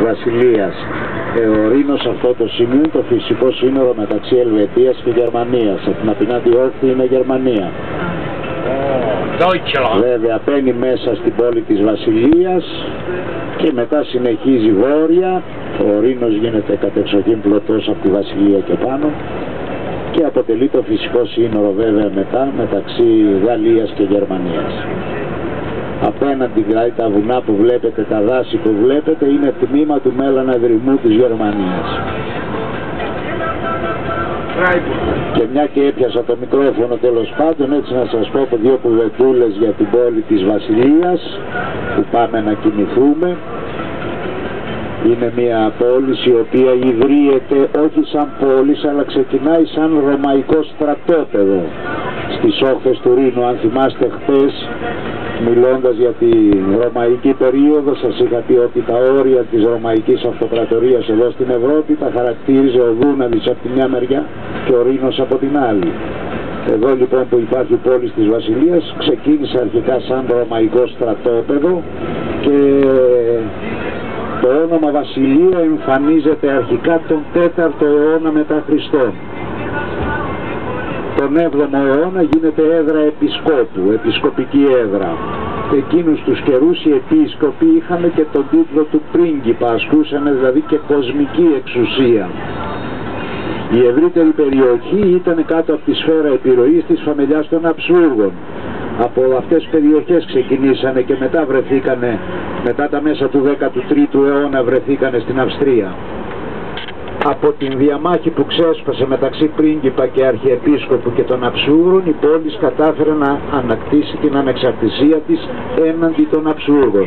Βασιλείας. Ο Ρήνος σε αυτό το σημείο είναι το φυσικό σύνορο μεταξύ Ελβετίας και Γερμανίας. Από την απεινάτη όχθη είναι Γερμανία. Βέβαια μπαίνει μέσα στην πόλη της Βασιλείας και μετά συνεχίζει βόρεια. Ο Ρήνος γίνεται κατεξοχήν πλωτός από τη Βασιλεία και πάνω και αποτελεί το φυσικό σύνορο βέβαια μετά μεταξύ Γαλλίας και Γερμανίας. Απέναντι δηλαδή τα βουνά που βλέπετε, τα δάση που βλέπετε είναι τμήμα του μέλλον δρυμού της Γερμανίας. Και μια και έπιασα το μικρόφωνο τέλος πάντων, έτσι να σας πω δύο κουβεντούλες για την πόλη της Βασιλείας που πάμε να κοιμηθούμε. Είναι μια πόλη η οποία ιδρύεται όχι σαν πόλη αλλά ξεκινάει σαν ρωμαϊκό στρατόπεδο στις όχθες του Ρήνου. Αν θυμάστε χθες μιλώντας για τη ρωμαϊκή περίοδο σας είχα πει ότι τα όρια της ρωμαϊκής αυτοκρατορίας εδώ στην Ευρώπη τα χαρακτήριζε ο Δούναβης από τη μια μεριά και ο Ρήνος από την άλλη. Εδώ λοιπόν που υπάρχει η πόλη της Βασιλείας ξεκίνησε αρχικά σαν ρωμαϊκό στρατόπεδο και το όνομα Βασιλεία εμφανίζεται αρχικά τον 4ο αιώνα μετά Χριστόν. Τον 7ο αιώνα γίνεται έδρα επισκόπου, επισκοπική έδρα. Εκείνους τους καιρούς οι επίσκοποι είχαν και τον τίτλο του πρίγκιπα, ασκούσαν δηλαδή και κοσμική εξουσία. Η ευρύτερη περιοχή ήταν κάτω από τη σφαίρα επιρροής της φαμελιάς των Αψούργων. Από αυτές τις περιοχές ξεκινήσανε και μετά βρεθήκανε, μετά τα μέσα του 13ου αιώνα βρεθήκανε στην Αυστρία. Από την διαμάχη που ξέσπασε μεταξύ πρίγκιπα και αρχιεπίσκοπου και των Αψούγων, η πόλη κατάφερε να ανακτήσει την ανεξαρτησία της έναντι των Αψούργων.